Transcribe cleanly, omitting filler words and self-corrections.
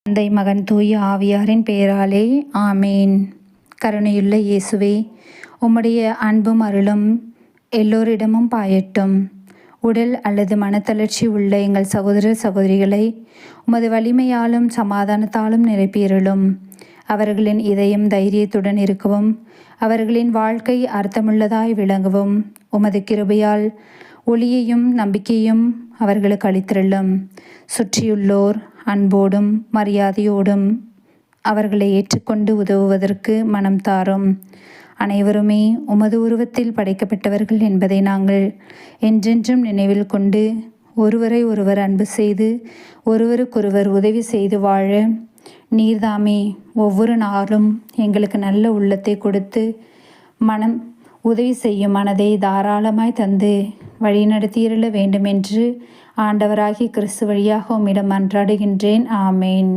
தந்தை மகன் தூய ஆவியாரின் பெயராலே ஆமேன். கருணையுள்ள இயேசுவே, உம்முடைய அன்பும் அருளும் எல்லோரிடமும் பாயட்டும். உடல் அல்லது மனத்தளர்ச்சி உள்ள எங்கள் சகோதர சகோதரிகளை உமது வலிமையாலும் சமாதானத்தாலும் நிரப்பியருளும். அவர்களின் இதயம் தைரியத்துடன் இருக்கவும், அவர்களின் வாழ்க்கை அர்த்தமுள்ளதாய் விளங்கவும் உமது கிருபையால் ஒளியையும் நம்பிக்கையும் அவர்களுக்கு அளித்திருளும். சுற்றியுள்ளோர் அன்போடும் மரியாதையோடும் அவர்களை ஏற்றுக்கொண்டு உதவுவதற்கு மனம் தாரும். அனைவருமே உமது உருவத்தில் படைக்கப்பட்டவர்கள் என்பதை நாங்கள் என்றென்றும் நினைவில் கொண்டு ஒருவரை ஒருவர் அன்பு செய்து ஒருவருக்கொருவர் உதவி செய்து வாழ நீர்தாமே ஒவ்வொரு நாளும் எங்களுக்கு நல்ல உள்ளத்தை கொடுத்து உதவி செய்யும் மனதை தாராளமாய் தந்து வழிநடத்தியிருள வேண்டுமென்று ஆண்டவராகிய கிறிஸ்து வழியாக உம்மிடம் மன்றாடுகின்றேன். ஆமேன்.